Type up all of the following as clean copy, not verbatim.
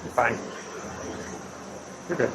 You're fine. You're good.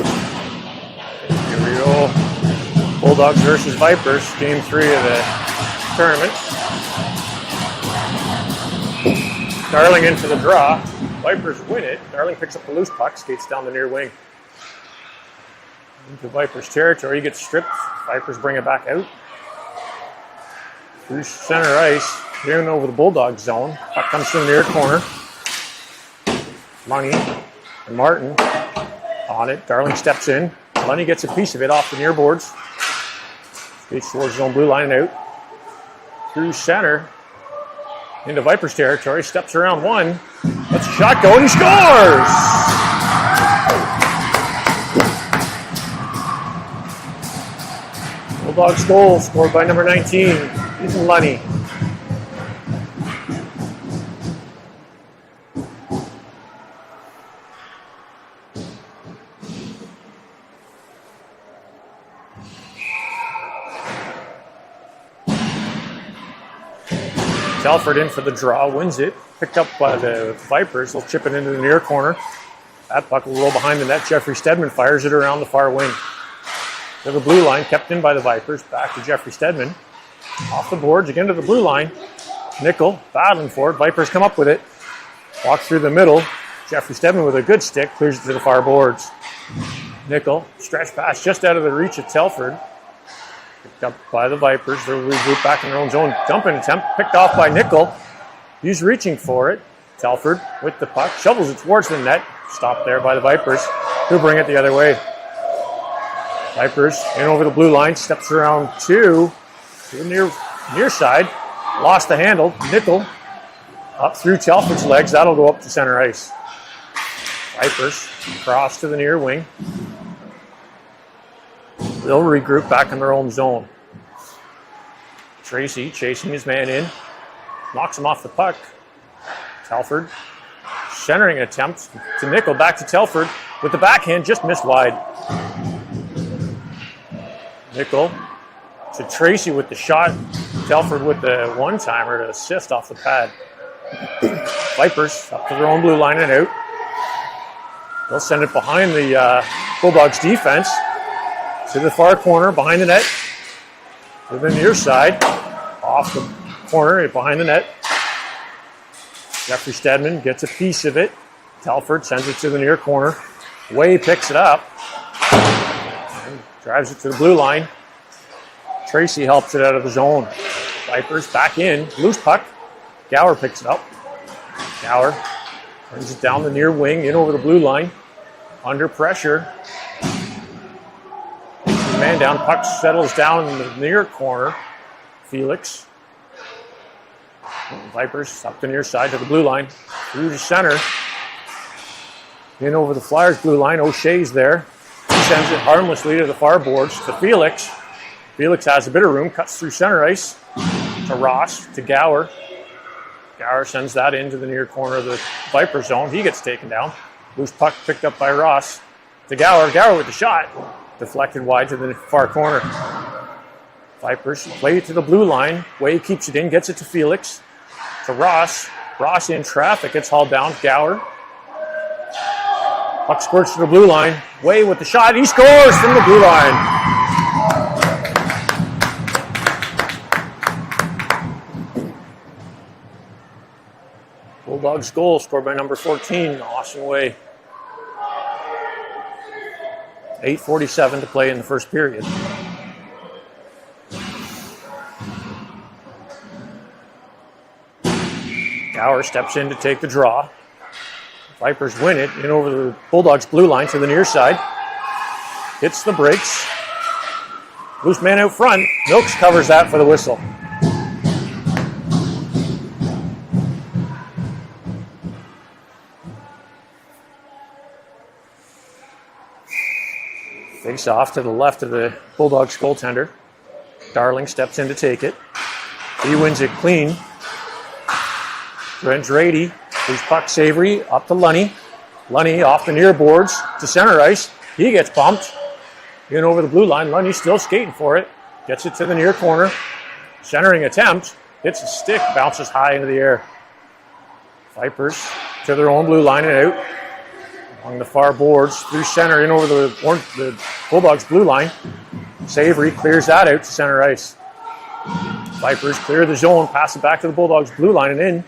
Here we go. Bulldogs versus Vipers, game 3 of the tournament. Darling in for the draw. Vipers win it. Darling picks up the loose puck, skates down the near wing. Into Vipers territory, he gets stripped. Vipers bring it back out. Through center ice, in over the Bulldog zone. Puck comes to the near corner. Money and Martin on it. Darling steps in. Lenny gets a piece of it off the near boards. Skates towards his own blue line and out. Through center. Into Vipers territory. Steps around one. Lets a shot go and he scores! Bulldogs goal scored by number 19, Ethan Lenny. Telford in for the draw, wins it. Picked up by the Vipers. They'll chip it into the near corner. That puck will roll behind the net. Jeffrey Stedman fires it around the far wing. To the blue line, kept in by the Vipers. Back to Jeffrey Stedman. Off the boards, again to the blue line. Nickel battling for it. Vipers come up with it. Walk through the middle. Jeffrey Stedman with a good stick clears it to the far boards. Nickel, stretch pass just out of the reach of Telford. Picked up by the Vipers. They'll regroup back in their own zone. Dumping attempt. Picked off by Nickel. He's reaching for it. Telford with the puck. Shovels it towards the net. Stopped there by the Vipers. Who bring it the other way. Vipers in over the blue line. Steps around to the near side. Lost the handle. Nickel up through Telford's legs. That'll go up to center ice. Vipers cross to the near wing. They'll regroup back in their own zone. Tracy chasing his man in. Knocks him off the puck. Telford. Centering attempt to Nickel. Back to Telford. With the backhand, just missed wide. Nickel to Tracy with the shot. Telford with the one-timer to assist off the pad. Vipers up to their own blue line and out. They'll send it behind the Bulldogs defense. To the far corner, behind the net. To the near side. Off the corner, behind the net. Jeffrey Stedman gets a piece of it. Telford sends it to the near corner. Way picks it up. And drives it to the blue line. Tracy helps it out of the zone. Vipers back in. Loose puck. Gower picks it up. Gower brings it down the near wing, in over the blue line. Under pressure. Man down, puck settles down in the near corner. Felix. Vipers up the near side to the blue line. Through the center. In over the Flyers blue line. O'Shea's there. He sends it harmlessly to the far boards to Felix. Felix has a bit of room. Cuts through center ice. To Ross. To Gower. Gower sends that into the near corner of the Viper zone. He gets taken down. Loose puck picked up by Ross. To Gower. Gower with the shot. Deflected wide to the far corner. Vipers play it to the blue line. Way keeps it in, gets it to Felix. To Ross. Ross in traffic, gets hauled down. Gower. Puck squirts to the blue line. Way with the shot. He scores from the blue line. Bulldogs goal scored by number 14, Austin Way. 8:47 to play in the first period. Gower steps in to take the draw. Vipers win it in over the Bulldogs blue line to the near side. Hits the brakes. Loose man out front. Milks covers that for the whistle. Face off to the left of the Bulldogs goaltender. Darling steps in to take it. He wins it clean. Brent Rady, who's puck Savory, up to Lunny. Lunny off the near boards to center ice. He gets bumped. In over the blue line. Lunny still skating for it. Gets it to the near corner. Centering attempt. Hits a stick. Bounces high into the air. Vipers to their own blue line and out. On the far boards, through center, in over the Bulldogs blue line. Savory clears that out to center ice. Vipers clear the zone, pass it back to the Bulldogs blue line and in.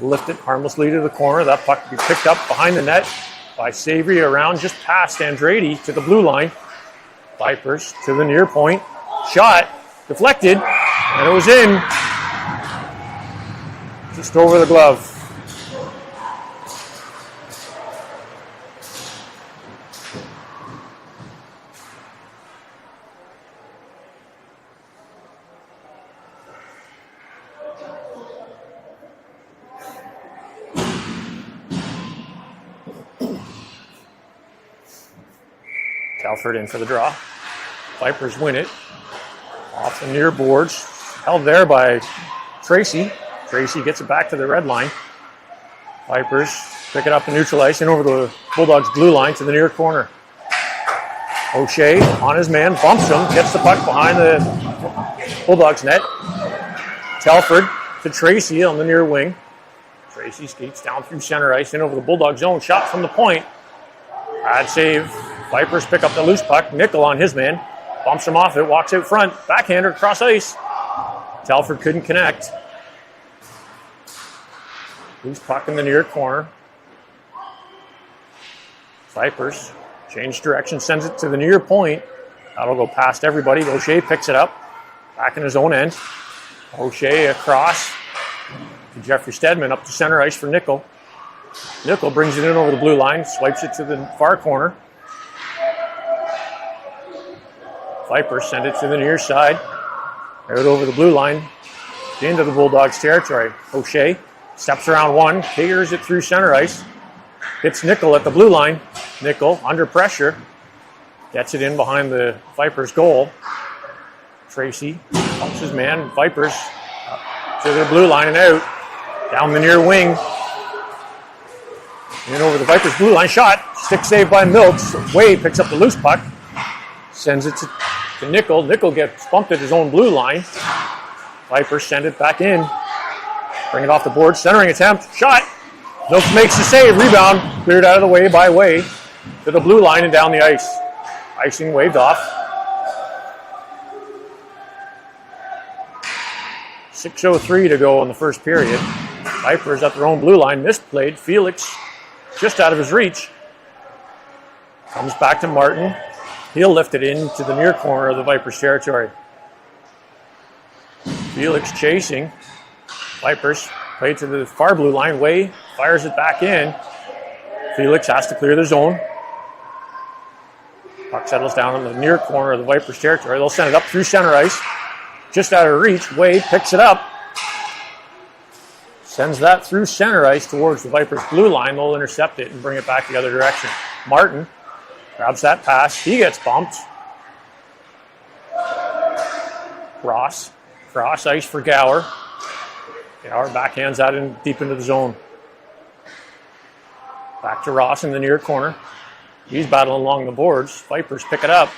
Lift it harmlessly to the corner. That puck will be picked up behind the net by Savory around just past Andrade to the blue line. Vipers to the near point. Shot, deflected, and it was in. Just over the glove. Telford in for the draw. Vipers win it. Off the near boards. Held there by Tracy. Tracy gets it back to the red line. Vipers pick it up and neutralize in over the Bulldogs blue line to the near corner. O'Shea on his man, bumps him, gets the puck behind the Bulldogs net. Telford to Tracy on the near wing. Tracy skates down through center ice in over the Bulldog zone. Shot from the point. Bad save. Vipers pick up the loose puck. Nickel on his man. Bumps him off it. Walks out front. Backhander across ice. Telford couldn't connect. Loose puck in the near corner. Vipers change direction. Sends it to the near point. That'll go past everybody. O'Shea picks it up. Back in his own end. O'Shea across to Jeffrey Stedman. Up to center ice for Nickel. Nickel brings it in over the blue line. Swipes it to the far corner. Vipers send it to the near side. Out over the blue line. Into the Bulldogs territory. O'Shea steps around one. Figures it through center ice. Hits Nickel at the blue line. Nickel under pressure. Gets it in behind the Vipers goal. Tracy helps his man. Vipers to the blue line and out. Down the near wing. In over the Vipers blue line. Shot. Stick save by Milks. Wade picks up the loose puck. Sends it to Nickel. Nickel gets bumped at his own blue line. Vipers send it back in. Bring it off the board. Centering attempt. Shot. Milks makes the save. Rebound. Cleared out of the way by Way to the blue line and down the ice. Icing waved off. 6:03 to go in the first period. Vipers at their own blue line. Misplayed. Felix just out of his reach. Comes back to Martin. He'll lift it into the near corner of the Vipers territory. Felix chasing. Vipers play to the far blue line. Way fires it back in. Felix has to clear the zone. Puck settles down in the near corner of the Vipers territory. They'll send it up through center ice. Just out of reach. Wade picks it up. Sends that through center ice towards the Vipers blue line. They'll intercept it and bring it back the other direction. Martin grabs that pass. He gets bumped. Ross. Cross ice for Gower. Gower backhands that in deep into the zone. Back to Ross in the near corner. He's battling along the boards. Vipers pick it up.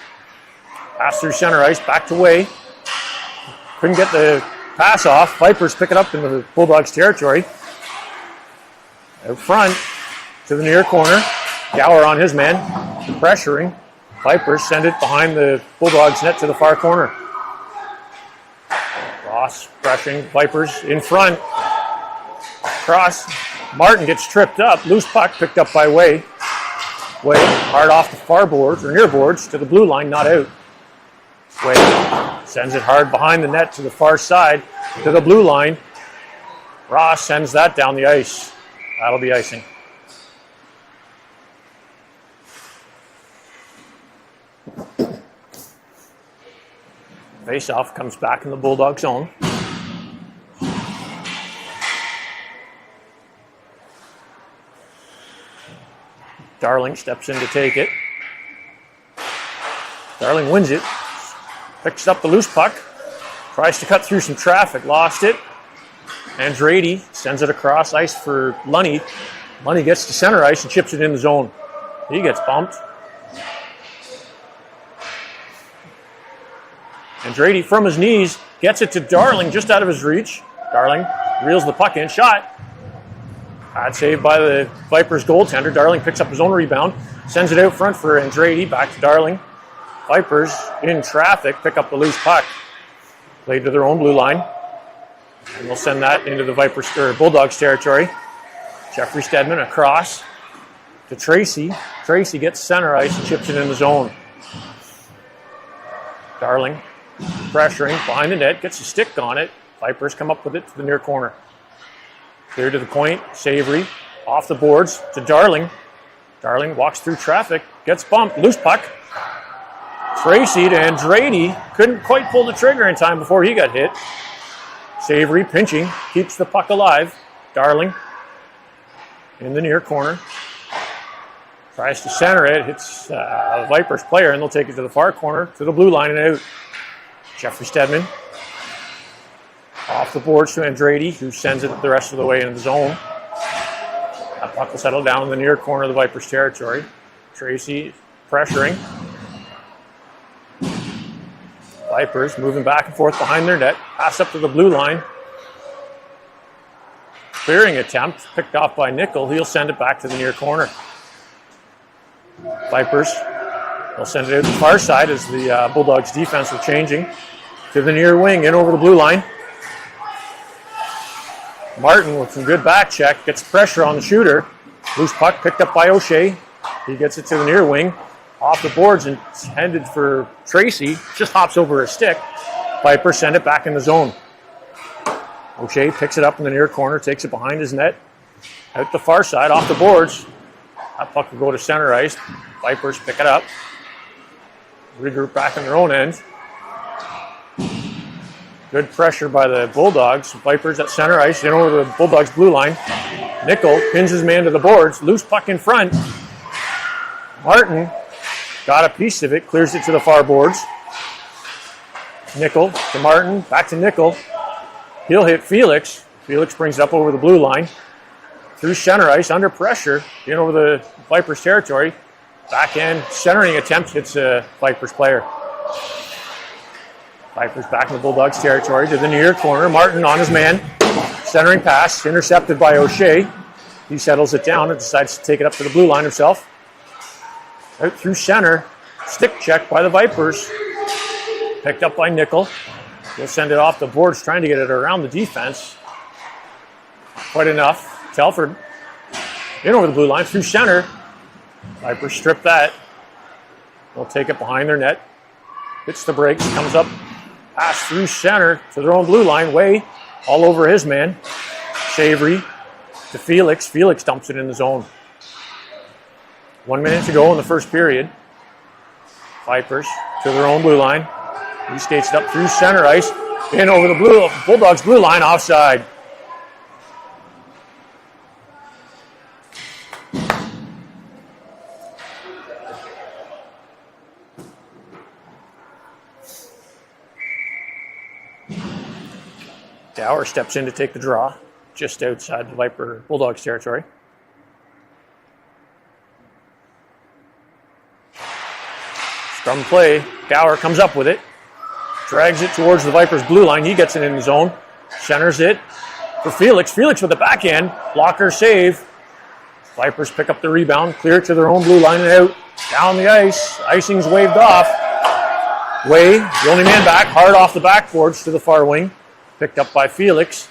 Pass through center ice. Back to Way. Couldn't get the pass off. Vipers pick it up into the Bulldogs territory. Out front to the near corner. Gower on his man. Pressuring. Vipers send it behind the Bulldogs net to the far corner. Ross pressuring. Vipers in front. Cross. Martin gets tripped up. Loose puck picked up by Way. Way hard off the far boards or near boards to the blue line, not out. Way sends it hard behind the net to the far side to the blue line. Ross sends that down the ice. That'll be icing. Face-off comes back in the Bulldog zone. Darling steps in to take it. Darling wins it. Picks up the loose puck. Tries to cut through some traffic. Lost it. Andrade sends it across ice for Lunny. Lunny gets to center ice and chips it in the zone. He gets bumped. Andrade from his knees gets it to Darling just out of his reach. Darling reels the puck in. Shot. Bad save by the Vipers goaltender. Darling picks up his own rebound, sends it out front for Andretti, back to Darling. Vipers in traffic, pick up the loose puck. Played to their own blue line. And they'll send that into the Vipers or Bulldogs territory. Jeffrey Stedman across to Tracy. Tracy gets center ice and chips it in the zone. Darling pressuring behind the net, gets a stick on it. Vipers come up with it to the near corner. Clear to the point, Savory off the boards to Darling. Darling walks through traffic, gets bumped, loose puck. Tracy to Andretti, couldn't quite pull the trigger in time before he got hit. Savory pinching, keeps the puck alive. Darling in the near corner. Tries to center it, hits a Vipers player, and they'll take it to the far corner, to the blue line and out. Jeffrey Stedman off the boards to Andretti, who sends it the rest of the way into the zone. That puck will settle down in the near corner of the Vipers territory. Tracy pressuring. Vipers moving back and forth behind their net. Pass up to the blue line. Clearing attempt, picked off by Nickel. He'll send it back to the near corner. Vipers will send it out to the far side as the Bulldogs defense are changing. To the near wing, in over the blue line. Martin with some good back check, gets pressure on the shooter. Loose puck picked up by O'Shea. He gets it to the near wing. Off the boards and headed for Tracy. Just hops over his stick. Vipers send it back in the zone. O'Shea picks it up in the near corner, takes it behind his net. Out the far side, off the boards. That puck will go to center ice. Vipers pick it up. Regroup back on their own end. Good pressure by the Bulldogs. Vipers at center ice, in over the Bulldogs blue line. Nickel pins his man to the boards. Loose puck in front. Martin got a piece of it, clears it to the far boards. Nickel to Martin, back to Nickel. He'll hit Felix. Felix brings it up over the blue line. Through center ice, under pressure, in over the Vipers territory. Backhand centering attempt hits a Vipers player. Vipers back in the Bulldogs territory to the near corner. Martin on his man. Centering pass, intercepted by O'Shea. He settles it down and decides to take it up to the blue line himself. Out through center. Stick check by the Vipers. Picked up by Nickel. He'll send it off the boards, trying to get it around the defense. Quite enough. Telford in over the blue line through center. Vipers strip that. They'll take it behind their net. Hits the brakes, comes up. Pass through center to their own blue line. Way all over his man. Savory to Felix. Felix dumps it in the zone. 1 minute to go in the first period. Vipers to their own blue line. He skates it up through center ice. In over the Bulldogs blue line, offside. Gower steps in to take the draw, just outside the Viper Bulldogs territory. Scrum play. Gower comes up with it. Drags it towards the Vipers blue line. He gets it in the zone. Centers it for Felix. Felix with the backhand. Blocker save. Vipers pick up the rebound. Clear to their own blue line and out. Down the ice. Icing's waved off. Way, the only man back. Hard off the backboards to the far wing. Picked up by Felix.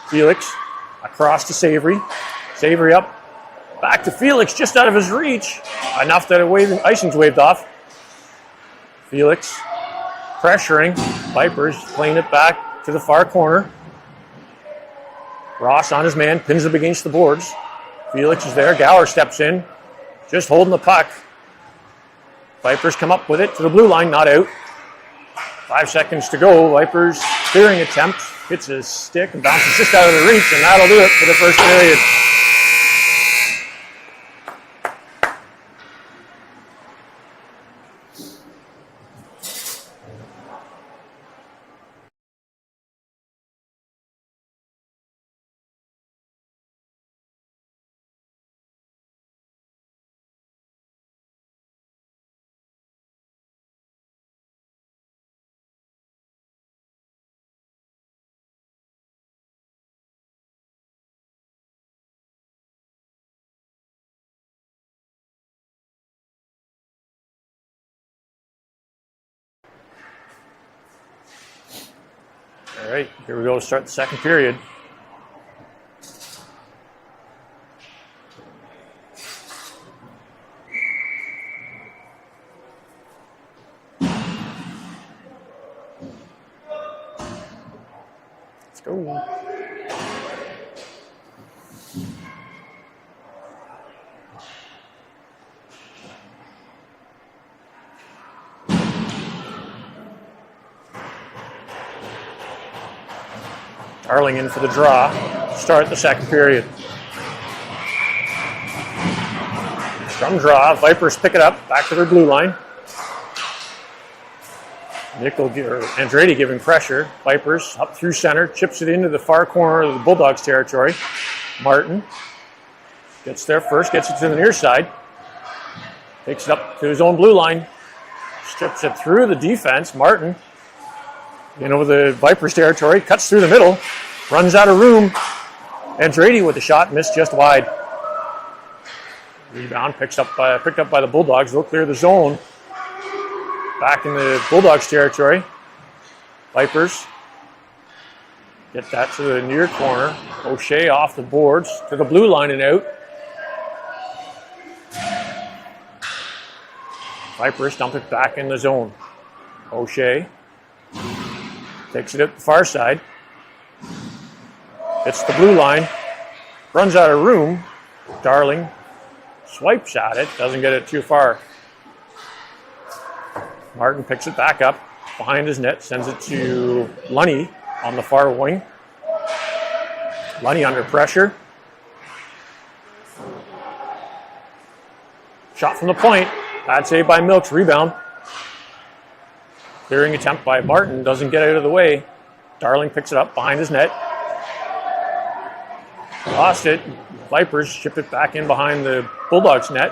Felix across to Savory. Savory up. Back to Felix, just out of his reach. Enough that icing's waved off. Felix pressuring. Vipers playing it back to the far corner. Ross on his man, pins him against the boards. Felix is there. Gower steps in, just holding the puck. Vipers come up with it to the blue line, not out. 5 seconds to go. Vipers clearing attempt, hits his stick and bounces just out of the reach, and that'll do it for the first period. right, here we go to start the second period. Let's go. Darling in for the draw. Start the second period. Scrum draw. Vipers pick it up. Back to their blue line. Andretti giving pressure. Vipers up through center. Chips it into the far corner of the Bulldogs territory. Martin gets there first. Gets it to the near side. Takes it up to his own blue line. Strips it through the defense. Martin in over the Vipers territory, cuts through the middle, runs out of room. Andretti with the shot, missed just wide. Rebound picked up by the Bulldogs. They'll clear the zone. Back in the Bulldogs territory. Vipers get that to the near corner. O'Shea off the boards to the blue line and out. Vipers dump it back in the zone. O'Shea takes it up the far side. Hits the blue line. Runs out of room. Darling swipes at it. Doesn't get it too far. Martin picks it back up behind his net. Sends it to Lunny on the far wing. Lunny under pressure. Shot from the point. Bad save by Milks. Rebound. Clearing attempt by Martin, doesn't get out of the way. Darling picks it up behind his net. Lost it. Vipers shipped it back in behind the Bulldogs net.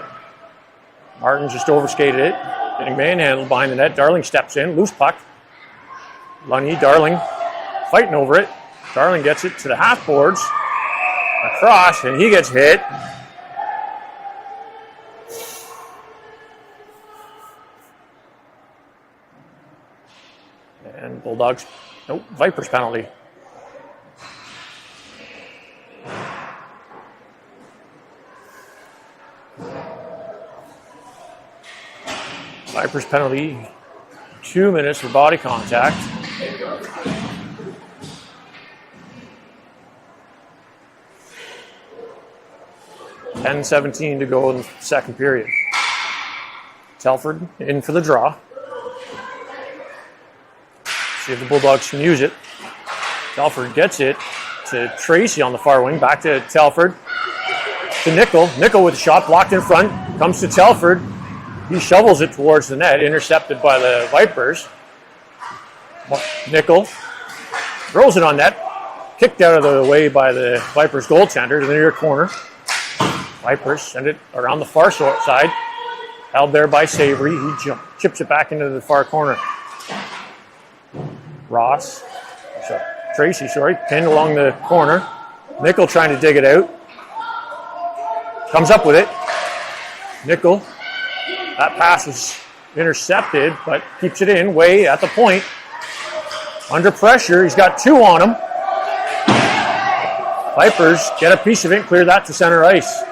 Martin just overskated it. Getting manhandled behind the net. Darling steps in. Loose puck. Lunny, Darling fighting over it. Darling gets it to the half boards. Across, and he gets hit. And Bulldogs, nope, Vipers penalty. Vipers penalty, 2 minutes for body contact. $10:17 to go in the second period. Telford in for the draw. See if the Bulldogs can use it. Telford gets it to Tracy on the far wing. Back to Telford. To Nickel. Nickel with a shot blocked in front. Comes to Telford. He shovels it towards the net. Intercepted by the Vipers. Nickel throws it on net. Kicked out of the way by the Vipers goaltender to the near corner. Vipers send it around the far side. Held there by Savory. He chips it back into the far corner. Tracy, pinned along the corner. Nickel trying to dig it out. Comes up with it. Nickel. That pass is intercepted, but keeps it in way at the point. Under pressure. He's got two on him. Vipers get a piece of it and clear that to center ice.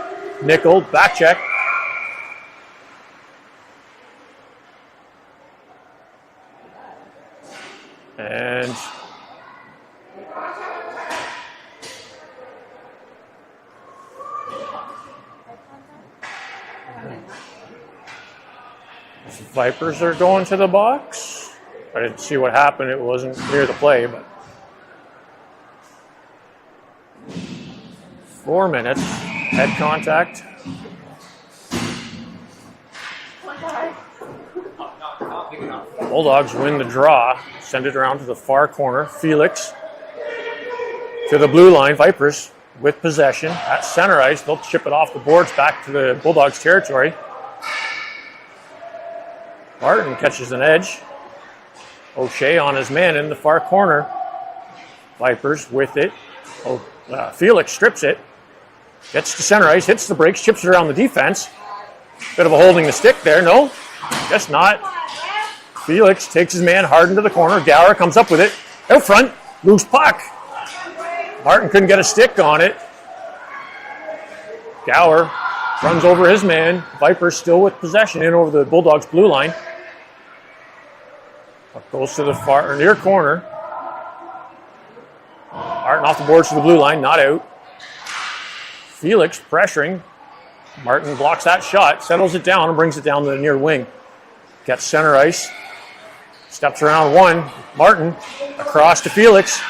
Nickel, back check. And Vipers are going to the box. I didn't see what happened. It wasn't near the play, but 4 minutes. Head contact. Bulldogs win the draw. Send it around to the far corner. Felix to the blue line. Vipers with possession at center ice. They'll chip it off the boards back to the Bulldogs territory. Martin catches an edge. O'Shea on his man in the far corner. Vipers with it. Felix strips it. Gets to center ice, hits the brakes, chips it around the defense. Bit of a holding the stick there. No, guess not. Felix takes his man hard into the corner. Gower comes up with it. Out front. Loose puck. Martin couldn't get a stick on it. Gower runs over his man. Vipers still with possession in over the Bulldogs' blue line. Puck goes to the far or near corner. Martin off the boards to the blue line, not out. Felix pressuring. Martin blocks that shot, settles it down, and brings it down to the near wing. Gets center ice. Steps around one. Martin across to Felix.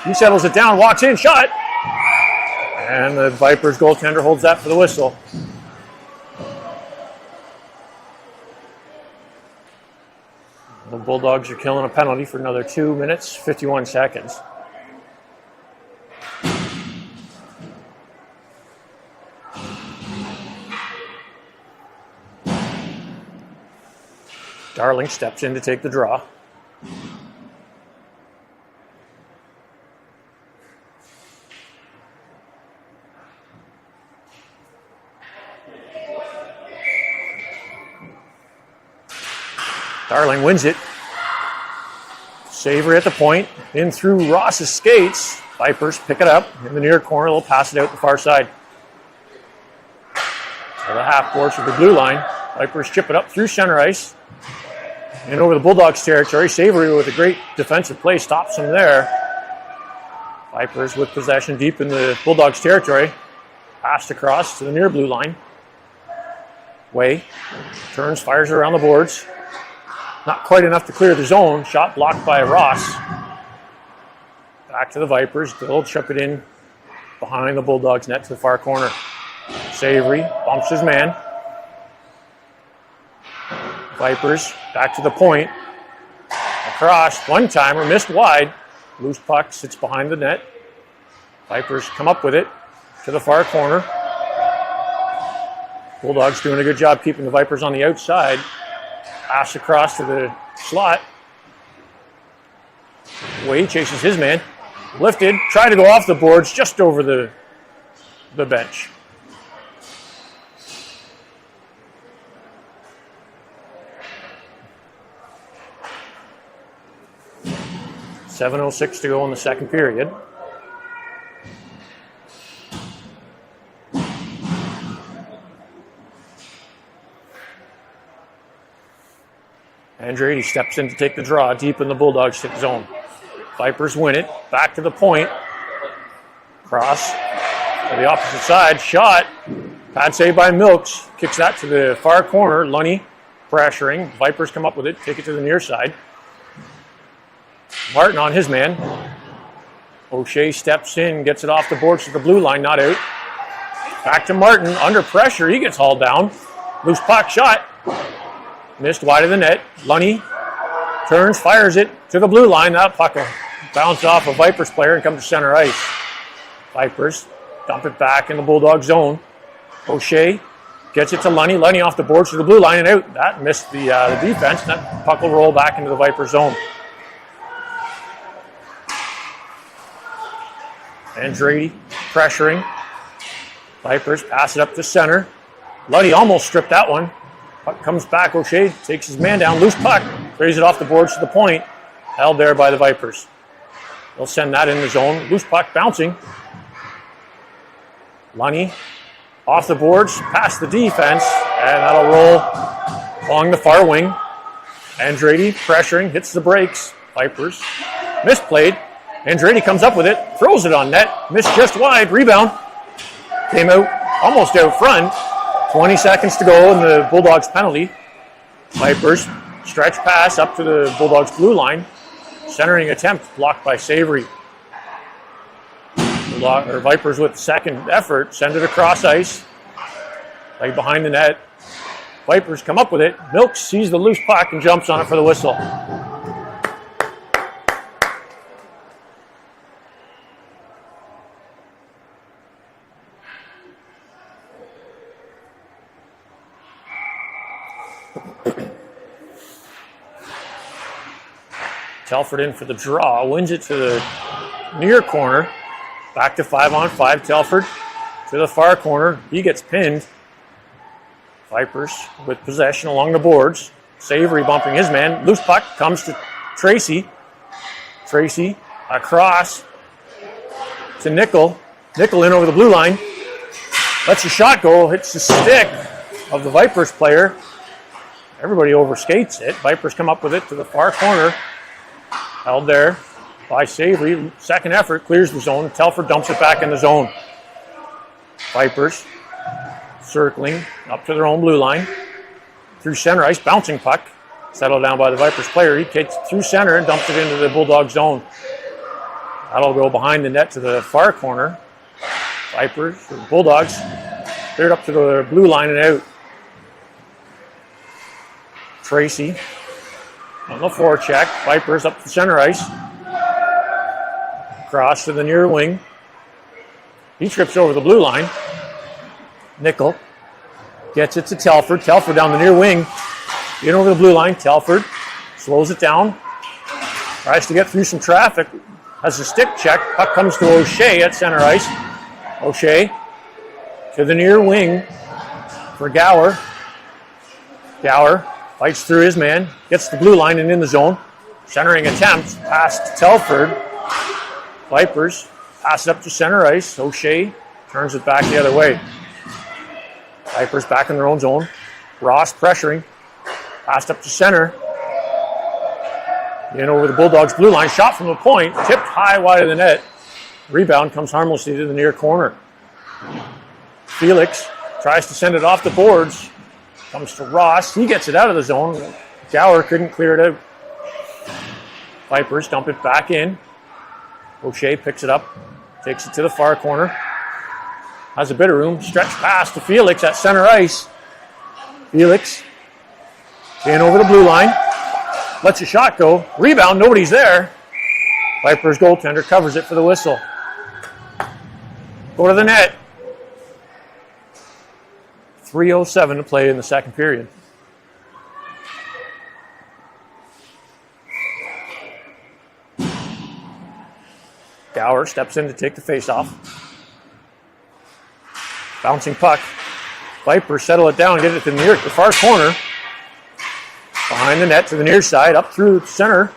He settles it down, walks in, shot. And the Vipers goaltender holds that for the whistle. The Bulldogs are killing a penalty for another 2 minutes, 51 seconds. Darling steps in to take the draw. Darling wins it. Savory at the point. In through Ross's skates. Vipers pick it up in the near corner. They'll pass it out the far side. So the half boards for the blue line. Vipers chip it up through center ice. And over the Bulldogs' territory. Savory with a great defensive play stops them there. Vipers with possession deep in the Bulldogs' territory. Passed across to the near blue line. Way. Turns, fires around the boards. Not quite enough to clear the zone. Shot blocked by Ross. Back to the Vipers. They'll chip it in behind the Bulldogs' net to the far corner. Savory bumps his man. Vipers back to the point. Across. One-timer. Missed wide. Loose puck sits behind the net. Vipers come up with it to the far corner. Bulldogs doing a good job keeping the Vipers on the outside. Pass across to the slot. Wade chases his man. Lifted. Tried to go off the boards just over the bench. .7:06 to go in the second period. Andretti steps in to take the draw deep in the Bulldogs' zone. Vipers win it. Back to the point. Cross to the opposite side. Shot. Pad save by Milks. Kicks that to the far corner. Lunny pressuring. Vipers come up with it. Take it to the near side. Martin on his man. O'Shea steps in. Gets it off the boards to the blue line. Not out. Back to Martin. Under pressure. He gets hauled down. Loose puck shot. Missed wide of the net. Lunny turns, fires it to the blue line. That puck will bounce off a Vipers player and come to center ice. Vipers dump it back in the Bulldog zone. O'Shea gets it to Lunny. Lunny off the boards to the blue line and out. That missed the defense. That puck will roll back into the Viper zone. Andretti pressuring. Vipers pass it up to center. Lunny almost stripped that one. Puck comes back. O'Shea takes his man down. Loose puck. Throws it off the boards to the point. Held there by the Vipers. They'll send that in the zone. Loose puck bouncing. Lunny off the boards. Past the defense. And that'll roll along the far wing. Andretti pressuring. Hits the brakes. Vipers misplayed. Andretti comes up with it. Throws it on net. Missed just wide. Rebound. Came out almost out front. 20 seconds to go in the Bulldogs penalty. Vipers stretch pass up to the Bulldogs blue line. Centering attempt blocked by Savory. Vipers with the second effort. Send it across ice. Right behind the net. Vipers come up with it. Milks sees the loose puck and jumps on it for the whistle. Telford in for the draw, wins it to the near corner. Back to 5-on-5. Telford to the far corner. He gets pinned. Vipers with possession along the boards. Savory bumping his man. Loose puck comes to Tracy. Tracy Across to Nickel. Nickel in over the blue line. Lets a shot go. Hits the stick of the Vipers player. Everybody overskates it. Vipers come up with it to the far corner. Held there by Savory. Second effort. Clears the zone. Telford dumps it back in the zone. Vipers circling up to their own blue line. Through center ice. Bouncing puck. Settled down by the Vipers player. He kicks through center and dumps it into the Bulldog zone. That'll go behind the net to the far corner. Vipers, or Bulldogs, cleared up to the blue line and out. Tracy on the forecheck. Vipers up the center ice. Cross to the near wing. He trips over the blue line. Nickel gets it to Telford. Telford down the near wing. In over the blue line. Telford slows it down. Tries to get through some traffic. Has a stick check. Puck comes to O'Shea at center ice. O'Shea to the near wing for Gower. Gower fights through his man. Gets the blue line and in the zone. Centering attempt. Past Telford. Vipers pass it up to center ice. O'Shea turns it back the other way. Vipers back in their own zone. Ross pressuring. Passed up to center. In over the Bulldogs' blue line. Shot from the point. Tipped high wide of the net. Rebound comes harmlessly to the near corner. Felix tries to send it off the boards. Comes to Ross. He gets it out of the zone. Gower couldn't clear it out. Vipers dump it back in. O'Shea picks it up. Takes it to the far corner. Has a bit of room. Stretch pass to Felix at center ice. Felix in over the blue line. Lets a shot go. Rebound. Nobody's there. Vipers goaltender covers it for the whistle. Go to the net. 3:07 to play in the second period. Gower steps in to take the face-off. Bouncing puck. Vipers settle it down and get it to the far corner. Behind the net to the near side, up through center.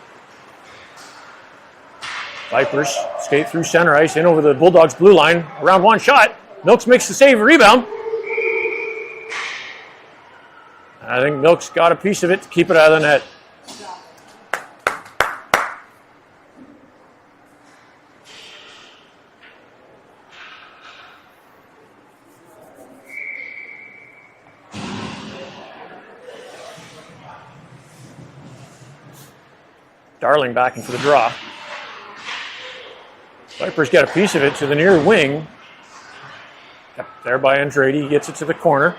Vipers skate through center ice, in over the Bulldogs' blue line. Around one shot. Milks makes the save, rebound. I think Milks got a piece of it to keep it out of the net. Darling backing for the draw. Vipers get a piece of it to the near wing. Kept there by Andrade. He gets it to the corner.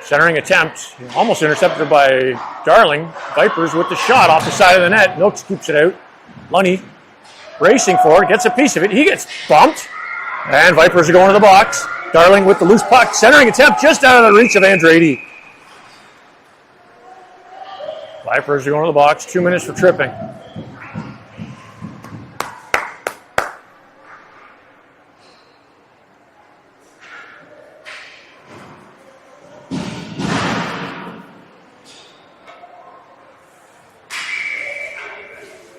Centering attempt. Almost intercepted by Darling. Vipers with the shot off the side of the net. Milks keeps it out. Lunny racing for it. Gets a piece of it. He gets bumped. And Vipers are going to the box. Darling with the loose puck. Centering attempt just out of the reach of Andrade. Vipers are going to the box. 2 minutes for tripping.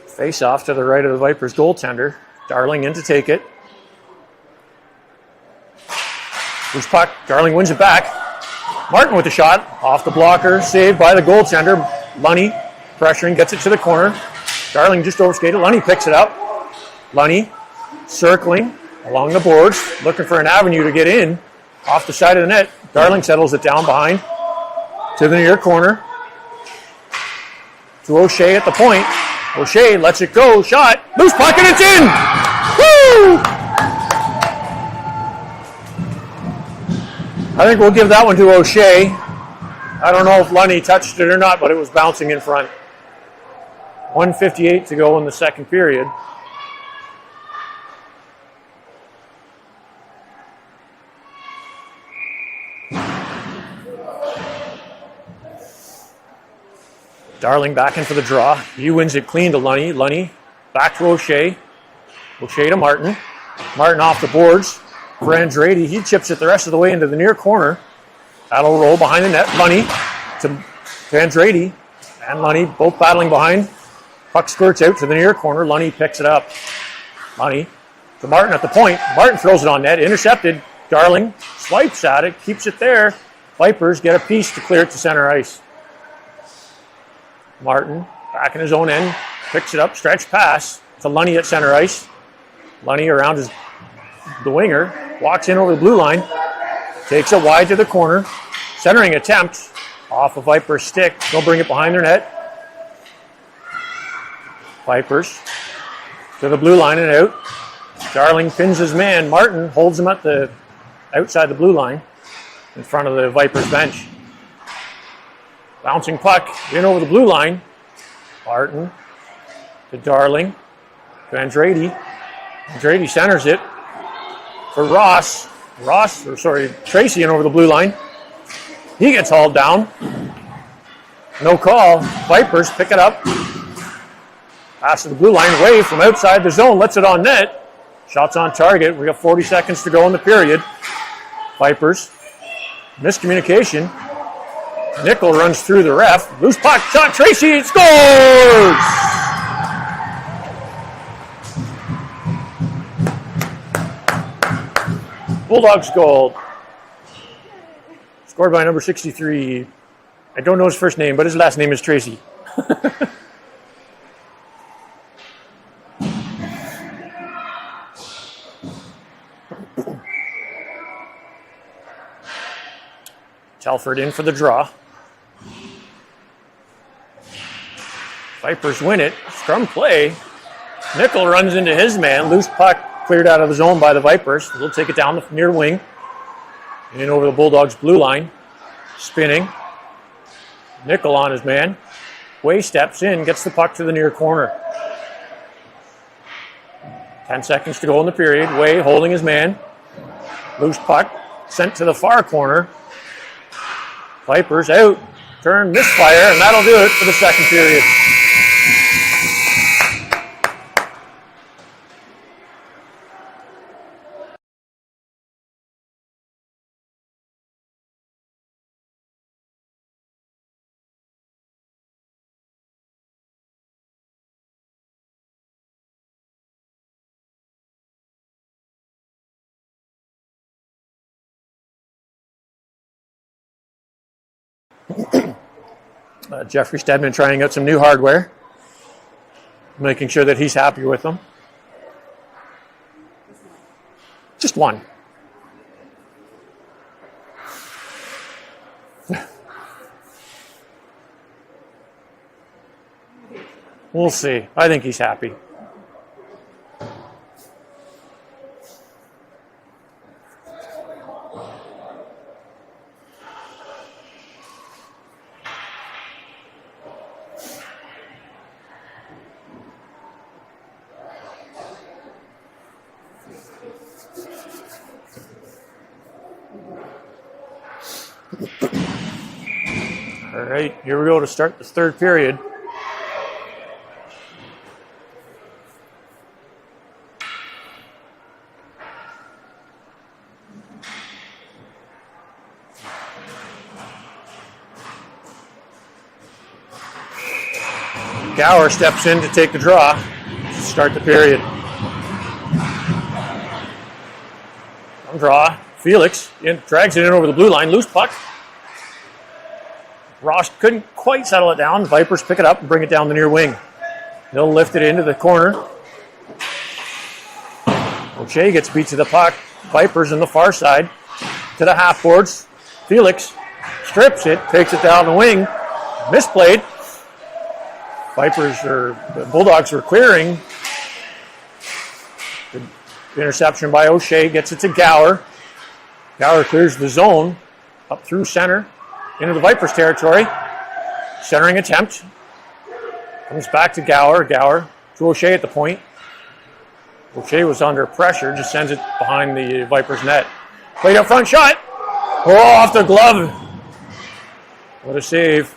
Face off to the right of the Vipers goaltender. Darling in to take it. Loose puck. Darling wins it back. Martin with the shot. Off the blocker. Saved by the goaltender. Lunny pressuring. Gets it to the corner. Darling just overskated. Lunny picks it up. Lunny circling along the boards. Looking for an avenue to get in. Off the side of the net. Darling settles it down behind. To the near corner. To O'Shea at the point. O'Shea lets it go. Shot. Loose puck and it's in! Woo! I think we'll give that one to O'Shea. I don't know if Lunny touched it or not, but it was bouncing in front. 1:58 to go in the second period. Darling back in for the draw. He wins it clean to Lunny. Lunny back to O'Shea. O'Shea to Martin. Martin off the boards for Andrade. He chips it the rest of the way into the near corner. That'll roll behind the net. Lunny to Andrade and Lunny both battling behind. Puck skirts out to the near corner. Lunny picks it up. Lunny to Martin at the point. Martin throws it on net. Intercepted. Darling swipes at it. Keeps it there. Vipers get a piece to clear it to center ice. Martin back in his own end. Picks it up. Stretch pass to Lunny at center ice. Lunny around the winger. Walks in over the blue line. Takes it wide to the corner. Centering attempt off a Viper's stick. They'll bring it behind their net. Vipers to the blue line and out. Darling pins his man. Martin holds him at the outside the blue line in front of the Vipers bench. Bouncing puck in over the blue line. Martin to Darling to Andrade. Andrade centers it for Tracy in over the blue line. He gets hauled down. No call. Vipers pick it up. Pass to the blue line, away from outside the zone, lets it on net. Shots on target. We got 40 seconds to go in the period. Vipers, miscommunication. Nickel runs through the ref. Loose puck, shot, Tracy scores! Bulldogs goal. Scored by number 63. I don't know his first name, but his last name is Tracy. Telford in for the draw. Vipers win it. Scrum play. Nickel runs into his man. Loose puck cleared out of the zone by the Vipers. They'll take it down the near wing. And in over the Bulldogs' blue line. Spinning. Nickel on his man. Way steps in, gets the puck to the near corner. 10 seconds to go in the period. Way holding his man. Loose puck sent to the far corner. Vipers out. Turn, misfire, and that'll do it for the second period. Jeffrey Stedman trying out some new hardware, making sure that he's happy with them. Just one. We'll see. I think he's happy. All right, here we go to start the third period. Gower steps in to take the draw to start the period. On draw, Felix drags it in over the blue line, loose puck. Ross couldn't quite settle it down. Vipers pick it up and bring it down the near wing. They'll lift it into the corner. O'Shea gets beat to the puck. Vipers on the far side to the half boards. Felix strips it, takes it down the wing. Misplayed. The Bulldogs were clearing. The interception by O'Shea gets it to Gower. Gower clears the zone up through center into the Vipers territory. Centering attempt. Comes back to Gower. Gower to O'Shea at the point. O'Shea was under pressure, just sends it behind the Vipers net. Played up front shot. Oh, off the glove. What a save.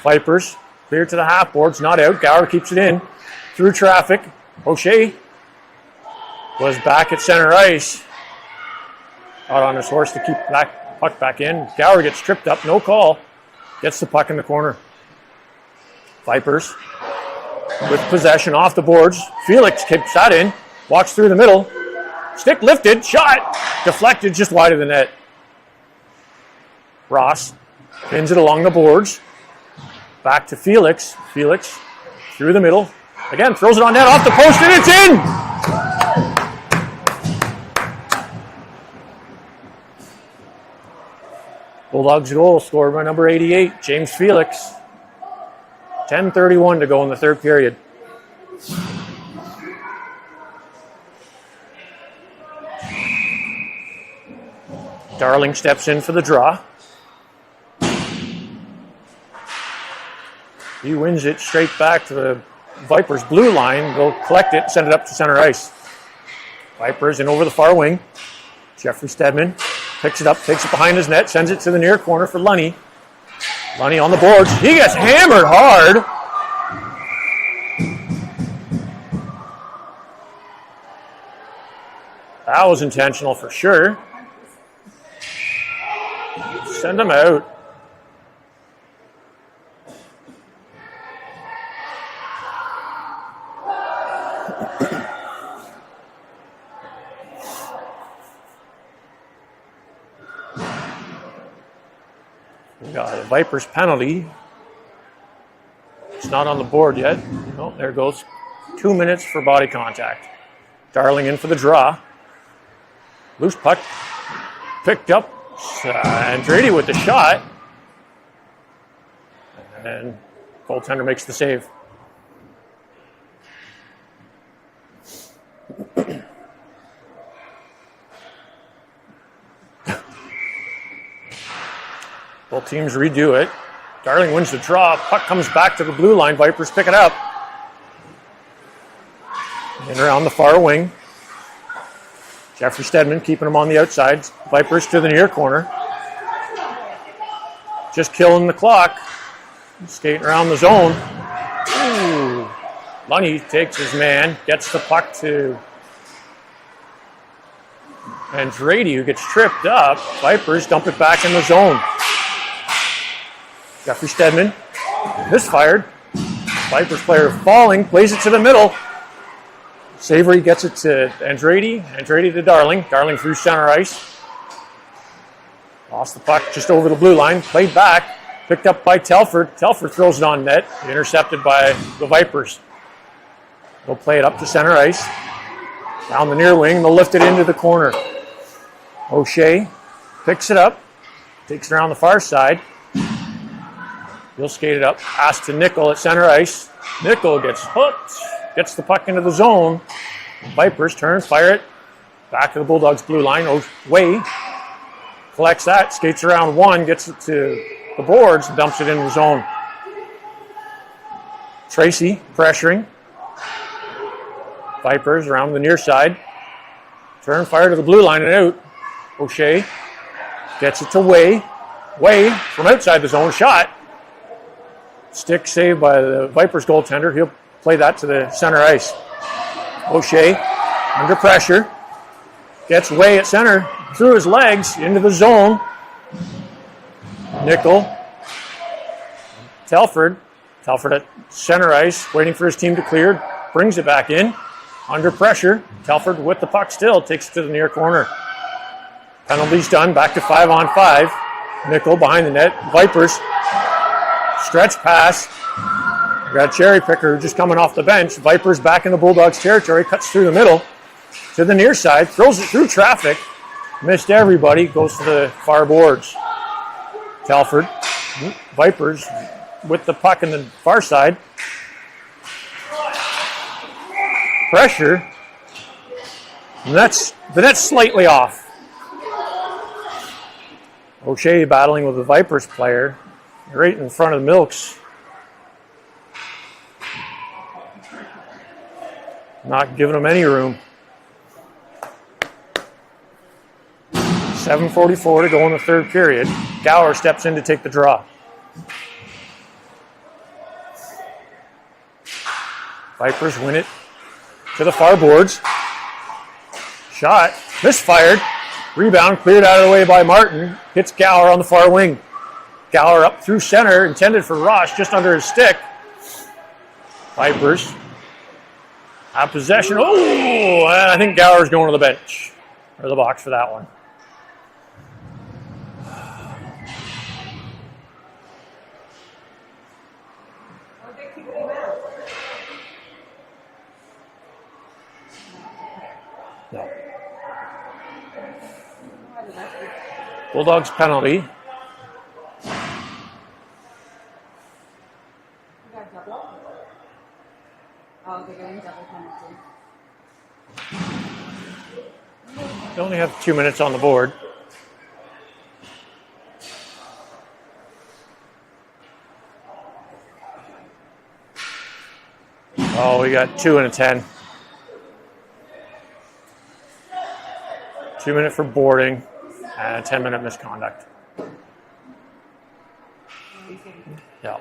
Vipers clear to the half boards, not out. Gower keeps it in through traffic. O'Shea was back at center ice. Out on his horse to keep puck back in. Gower gets tripped up, no call. Gets the puck in the corner. Vipers with possession off the boards. Felix kicks that in, walks through the middle. Stick lifted, shot, deflected just wide of the net. Ross pins it along the boards. Back to Felix. Felix through the middle. Again, throws it on net, off the post, and it's in! Bulldogs goal scored by number 88, James Felix. 10:31 to go in the third period. Darling steps in for the draw. He wins it straight back to the Vipers' blue line. They'll collect it, send it up to center ice. Vipers in over the far wing. Jeffrey Stedman picks it up, takes it behind his net, sends it to the near corner for Lunny. Lunny on the boards. He gets hammered hard. That was intentional for sure. Send him out. We got a Vipers penalty. It's not on the board yet. Oh, there it goes. 2 minutes for body contact. Darling in for the draw. Loose puck. Picked up. Andretti with the shot. And goaltender makes the save. Both teams redo it. Darling wins the draw. Puck comes back to the blue line. Vipers pick it up. And around the far wing. Jeffrey Stedman keeping him on the outside. Vipers to the near corner. Just killing the clock. Skating around the zone. Ooh. Lunny takes his man. Gets the puck to Andretti, who gets tripped up. Vipers dump it back in the zone. Jeffrey Stedman misfired. Vipers player falling, plays it to the middle. Savory gets it to Andretti. Andretti to Darling. Darling through center ice. Lost the puck just over the blue line. Played back. Picked up by Telford. Telford throws it on net. Intercepted by the Vipers. They'll play it up to center ice. Down the near wing. They'll lift it into the corner. O'Shea picks it up. Takes it around the far side. He'll skate it up. Pass to Nickel at center ice. Nickel gets hooked. Gets the puck into the zone. Vipers turn, fire it. Back to the Bulldogs' blue line. Way collects that. Skates around one. Gets it to the boards. Dumps it in the zone. Tracy pressuring. Vipers around the near side. Turn, fire to the blue line and out. O'Shea gets it to Way. Way from outside the zone. Shot. Stick saved by the Vipers goaltender. He'll play that to the center ice. O'Shea under pressure. Gets Way at center. Through his legs into the zone. Nickel. Telford. Telford at center ice. Waiting for his team to clear. Brings it back in. Under pressure. Telford with the puck still. Takes it to the near corner. Penalties done. Back to 5-on-5. Nickel behind the net. Vipers. Stretch pass. We got a cherry picker just coming off the bench. Vipers back in the Bulldogs territory. Cuts through the middle to the near side. Throws it through traffic. Missed everybody. Goes to the far boards. Telford. Vipers with the puck in the far side. Pressure. And the net's slightly off. O'Shea battling with the Vipers player. Right in front of the Milks. Not giving them any room. 7:44 to go in the third period. Gower steps in to take the draw. Vipers win it to the far boards. Shot. Misfired. Rebound cleared out of the way by Martin. Hits Gower on the far wing. Gower up through center, intended for Ross, just under his stick. Vipers have possession. Oh, I think Gower's going to the bench or the box for that one. No. Bulldogs penalty. They only have 2 minutes on the board. Oh, we got 2 and a 10. 2 minute for boarding and a 10-minute misconduct. Yeah.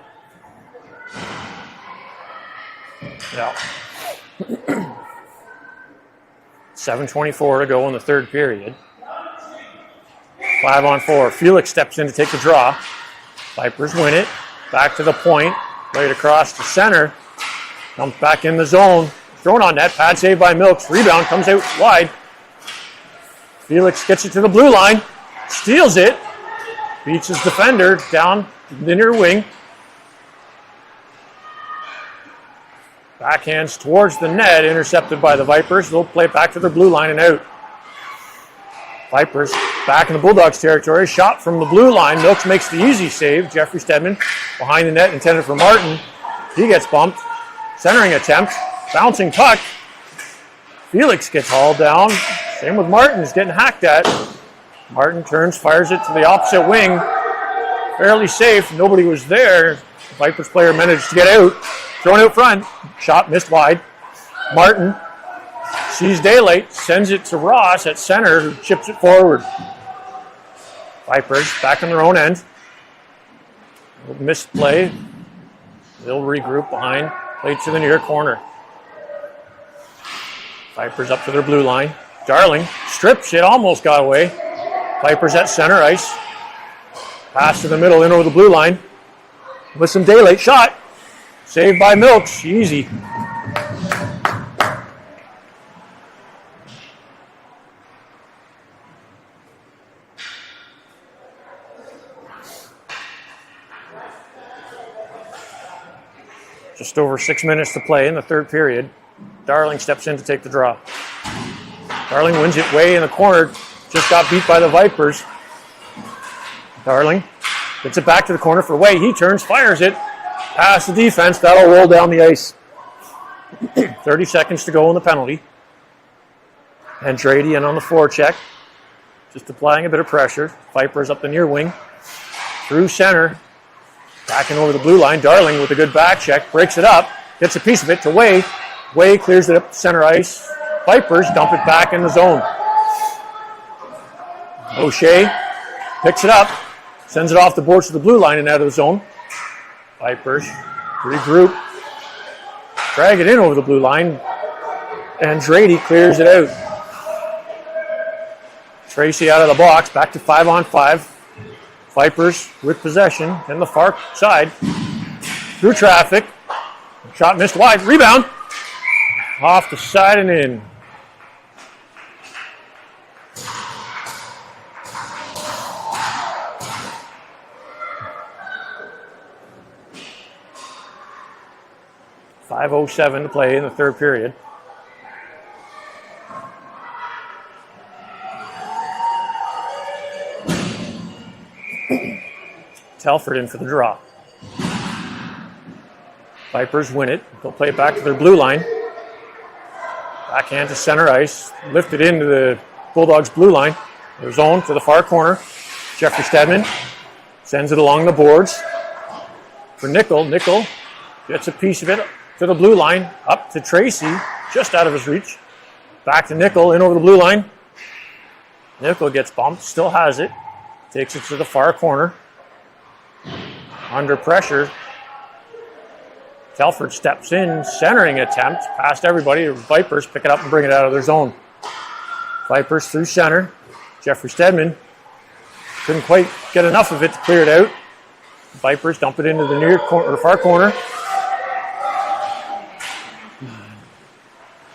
Yeah. 7:24 to go in the third period. 5-on-4. Felix steps in to take the draw. Vipers win it. Back to the point. Right across to center. Comes back in the zone. Thrown on net. Pad saved by Milks. Rebound comes out wide. Felix gets it to the blue line. Steals it. Beats his defender down the near wing. Backhands towards the net, intercepted by the Vipers. They'll play it back to their blue line and out. Vipers back in the Bulldogs territory. Shot from the blue line. Milks makes the easy save. Jeffrey Stedman behind the net, intended for Martin. He gets bumped. Centering attempt. Bouncing puck. Felix gets hauled down. Same with Martin. He's getting hacked at. Martin turns, fires it to the opposite wing. Fairly safe. Nobody was there. The Vipers player managed to get out. Thrown out front. Shot missed wide. Martin sees daylight, sends it to Ross at center, who chips it forward. Vipers back on their own end. Missed play. They'll regroup behind. Play to the near corner. Vipers up to their blue line. Darling strips it, almost got away. Vipers at center ice. Pass to the middle, in over the blue line. With some daylight, shot. Saved by Milks, easy. Just over 6 minutes to play in the third period. Darling steps in to take the draw. Darling wins it way in the corner. Just got beat by the Vipers. Darling gets it back to the corner for Way. He turns, fires it. Past the defense. That'll roll down the ice. 30 seconds to go in the penalty. And Drady in on the forecheck. Just applying a bit of pressure. Vipers up the near wing. Through center. Backing over the blue line. Darling with a good back check. Breaks it up. Gets a piece of it to Way. Way clears it up to center ice. Vipers dump it back in the zone. O'Shea picks it up. Sends it off the boards to the blue line and out of the zone. Vipers regroup. Drag it in over the blue line. And Drady clears it out. Tracy out of the box. Back to 5-on-5. Vipers with possession in the far side. Through traffic. Shot missed wide. Rebound. Off the side and in. .507 to play in the third period. Telford in for the draw. Vipers win it. They'll play it back to their blue line. Backhand to center ice. Lifted into the Bulldogs' blue line. Their zone to the far corner. Jeffrey Stedman sends it along the boards. For Nickel. Nickel gets a piece of it to the blue line. Up to Tracy. Just out of his reach. Back to Nickel. In over the blue line. Nickel gets bumped. Still has it. Takes it to the far corner. Under pressure. Telford steps in, centering attempt, past everybody. Vipers pick it up and bring it out of their zone. Vipers through center. Jeffrey Stedman couldn't quite get enough of it to clear it out. Vipers dump it into the near corner, or far corner.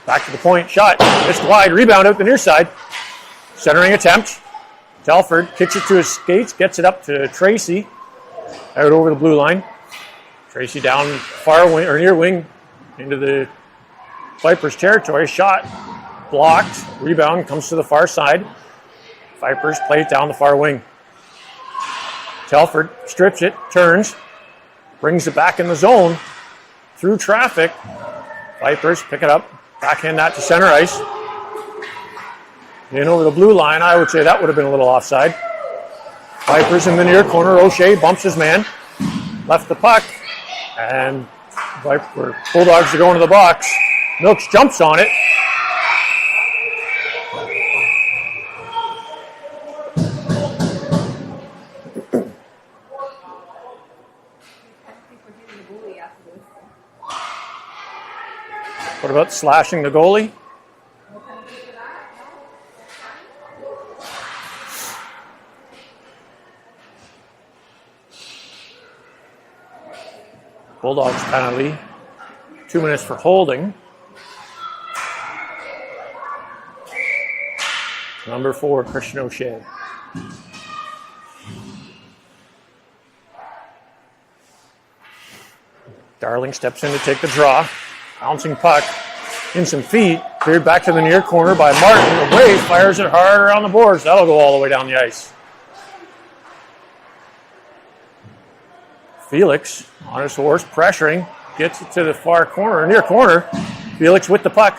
Back to the point, shot, missed wide, rebound out the near side. Centering attempt. Telford kicks it to his skates, gets it up to Tracy, out over the blue line. Tracy down far wing, or near wing, into the Vipers territory. Shot, blocked, rebound, comes to the far side. Vipers play it down the far wing. Telford strips it, turns, brings it back in the zone, through traffic. Vipers pick it up, backhand that to center ice. In over the blue line, I would say that would have been a little offside. Vipers in the near corner, O'Shea bumps his man, left the puck, and Bulldogs are going to the box. Milks jumps on it. What about slashing the goalie? Bulldogs penalty. 2 minutes for holding. Number 4, Christian O'Shea. Darling steps in to take the draw. Bouncing puck in some feet. Cleared back to the near corner by Martin. Away, fires it hard around the boards. That'll go all the way down the ice. Felix on his horse, pressuring. Gets it to the far corner, near corner. Felix with the puck.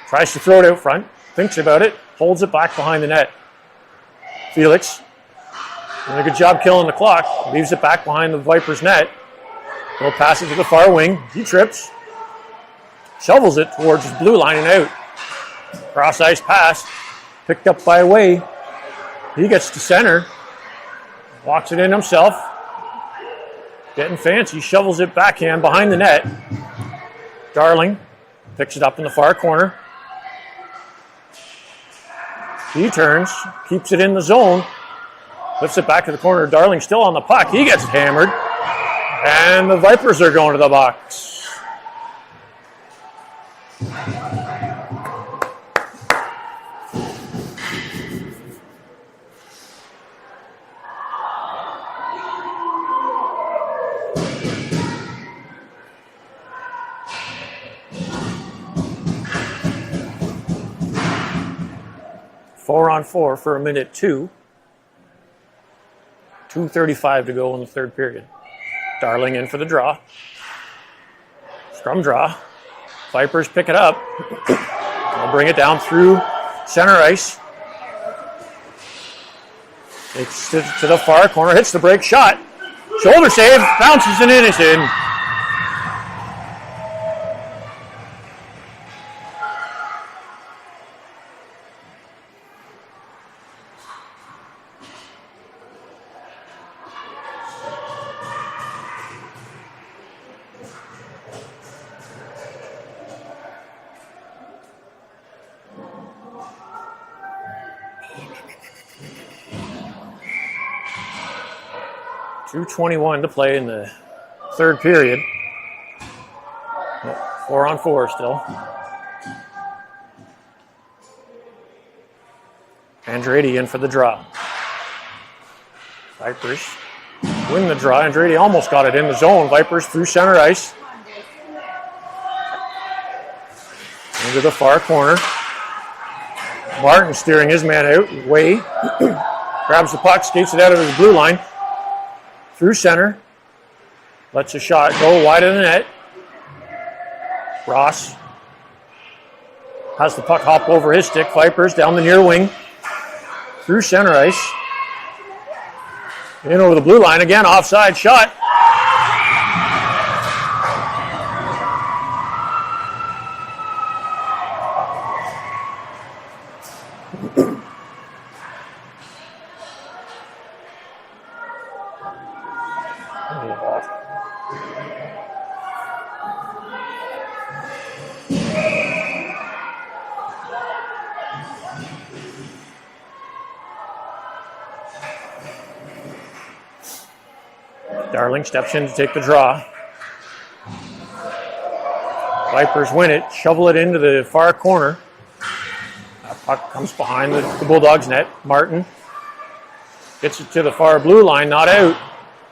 Tries to throw it out front. Thinks about it. Holds it back behind the net. Felix doing a good job killing the clock. Leaves it back behind the Vipers' net. He'll pass it to the far wing. He trips. Shovels it towards his blue line and out. Cross ice pass. Picked up by Way. He gets to center. Walks it in himself. Getting fancy. Shovels it backhand behind the net. Darling picks it up in the far corner. He turns. Keeps it in the zone. Lifts it back to the corner. Darling still on the puck. He gets hammered. And the Vipers are going to the box. Four on four for a minute 2. 2:35 to go in the third period. Darling in for the draw. Scrum draw. Vipers pick it up. They'll bring it down through center ice. It's to the far corner. Hits the break shot. Shoulder save. Bounces and in. It's in. .2:21 to play in the third period. 4 on 4 still. Andretti in for the draw. Vipers win the draw. Andretti almost got it in the zone. Vipers through center ice. Into the far corner. Martin steering his man out. Way grabs the puck, skates it out of the blue line. Through center. Lets a shot go wide of the net. Ross has the puck hop over his stick. Vipers down the near wing. Through center ice. In over the blue line again. Offside shot. Darling steps in to take the draw. Vipers win it, shovel it into the far corner. That puck comes behind the Bulldogs net. Martin gets it to the far blue line, not out.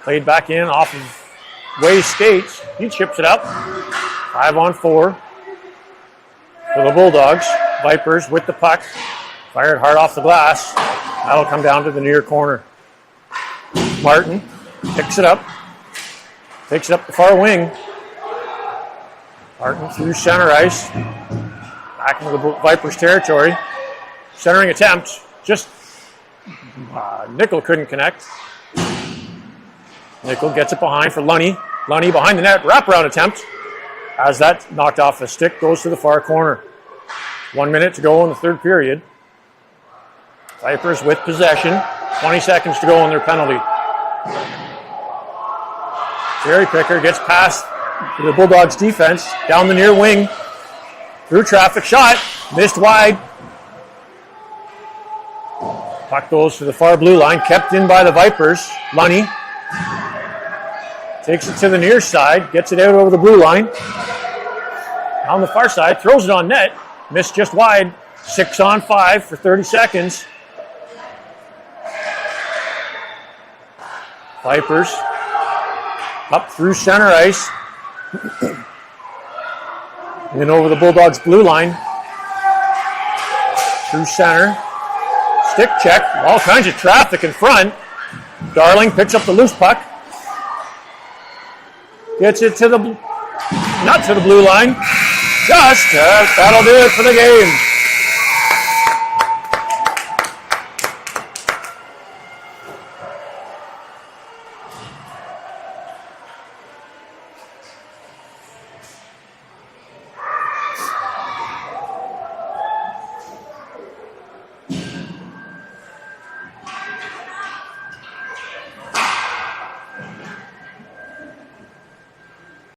Played back in off of Way's skates. He chips it up. 5-on-4 for the Bulldogs. Vipers with the puck. Fired hard off the glass. That'll come down to the near corner. Martin picks it up. Takes it up the far wing. Martin through center ice. Back into the Vipers territory. Centering attempt. Just Nickel couldn't connect. Nickel gets it behind for Lunny. Lunny behind the net. Wraparound attempt. As that knocked off the stick, goes to the far corner. 1 minute to go in the third period. Vipers with possession. 20 seconds to go on their penalty. Jerry Picker gets past the Bulldogs defense. Down the near wing. Through traffic. Shot. Missed wide. Puck goes to the far blue line. Kept in by the Vipers. Lunny takes it to the near side. Gets it out over the blue line. On the far side. Throws it on net. Missed just wide. 6-on-5 for 30 seconds. Vipers up through center ice. In over the Bulldogs blue line. Through center. Stick check. All kinds of traffic in front. Darling picks up the loose puck. Gets it to the, not to the blue line. Just, that'll do it for the game.